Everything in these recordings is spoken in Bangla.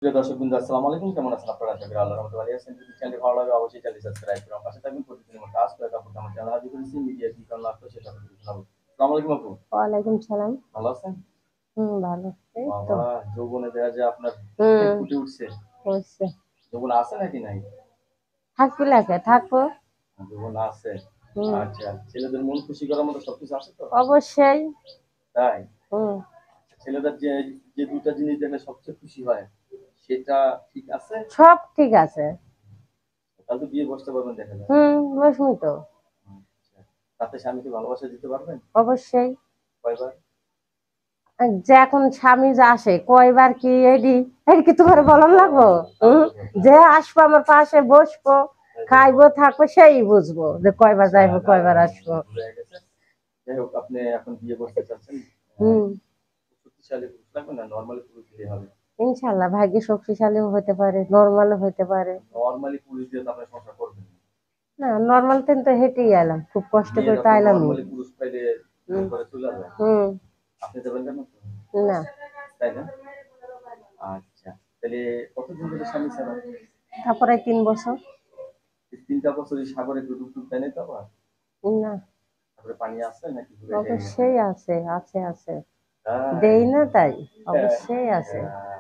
প্রিয় দর্শকবৃন্দ, আসসালামু আলাইকুম। কেমন আছেন আপনারা? আশা করি আল্লাহর রহমতে ভালো আছেন। যদি চ্যানেলটি ভালো লাগে অবশ্যই চ্যানেলটি সাবস্ক্রাইব করে আমার পাশে থাকবেন। প্রতিদিনের মতো আজ কয়েক আপু আমার চ্যানেল হাজির করেছি। মিডিয়া কি কারণে আসলো সেটা আপনাদের জানাবো। আসসালামু আলাইকুম আপু। ওয়ালাইকুম সালাম। ভালো আছেন? ভালো। এই তো। বাবা, যৌবনে দেখা যায় আপনার হুম, ফুটে উঠছে। হইছে। যৌবন আছে নাকি নাই? থাকবো লাগে, থাকবো। যৌবন আছে। হুম, আচ্ছা, ছেলেদের মন খুশি করার মতো সবকিছু আছে তো? অবশ্যই। তাই? হুম, ছেলেদের যে যে ২ টা জিনিস দেখলে সবচেয়ে খুশি হয়, সেটা ঠিক আছে? সব ঠিক আছে। তাহলে তো বিয়ে বসতে পারবেন দেখা যায়। বসবি তো। আচ্ছা। রাতে স্বামীকে ভালোবাসা দিতে পারবেন? অবশ্যই। কয়বার? যে এখন স্বামী যে আসে কয়বার কি এডি কি তোমার বলার লাগবো? হুম, যে আসবো আমার পাশে বসবো, খাইবো থাকবো সেই বুঝবো যে কয়বার আচ্ছা, যাইবো না, কয়বার আসবো। ভুল হয়ে গেছে। যাই হোক, আপনি এখন বিয়ে করতে চাচ্ছেন। হুম, শক্তিশালী পুরুষ লাগবে না নরমালি পুরুষ দিলেই হবে? ইনশাল্লাহ ভাগ্যে শক্তিশালীও হতে পারে, নর্মালও হতে পারে। নরমালি পুরুষ দিয়ে তো আপনি সংসার করবেন না। না, নর্মাল তো হেঁটেই এলাম, খুব কষ্ট করে মেয়েরা তো তো এলাম। নরমালি পুরুষ পাইলে বিয়ে হুম, করে চলে যায়। হুম, আপনি যাবেন কেন? না। তাই না? আচ্ছা। তাহলে কতদিন ধরে স্বামী ছাড়া? তারপরে 3 বছর। এই ৩ টা বছরই সাগরে একটু ডুব দেয় নাই তো আবার? না, সাগরে পানি আছে নাকি ঘুরে খেয়ে গেছে? অবশ্যই আছে, আছে, আছে। তাই? দেই না তাই? হ্যাঁ, অবশ্যই আছে। হ্যাঁ।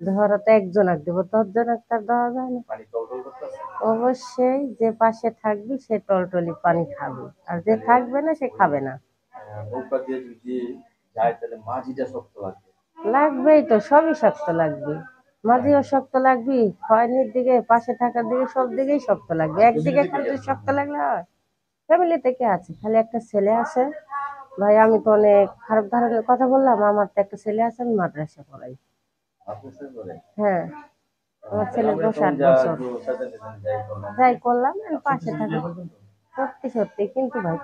ধরো তো একজনাক দেবো, 10 জনাক তার দেওয়া যায় না। পানি টলটল করতেছে? অবশ্যই যে পাশে থাকবি সে টলটলি পানি খাবে, আর যে তাহলে থাকবে না সে ওই খাবে না। নৌকা দিয়ে যদি যায় তাহলে মাঝিটা শক্ত লাগবে। লাগবেই তো, সবই শক্ত লাগবে। তাই? মাঝেও শক্ত লাগবি, খয়নির দিকে পাশে থাকার দিকে সব দিকেই শক্ত লাগবে, একদিকে ফ্যামিলিতে কে খালি কে যে আছে শক্ত আপনার? লাগলে হয়? ফ্যামিলিতে কে আছে? খালি একটা ছেলে আছে। ভাই আমি তো অনেক খারাপ ধরনের কথা বললাম, আমার তো একটা ছেলে আছে, আমি মাদ্রাসা পড়াই। আপনার সাথে করে? হ্যাঁ, আমার তাহলে ছেলের আমরা বয়স এখন 8 বছর। একটু সাজাতে যাই করলাম যাই যে করলাম, আপনি পাশে খুশি থাকা। বিয়ে করবেন তো? সত্যি সত্যি, কিন্তু ভাই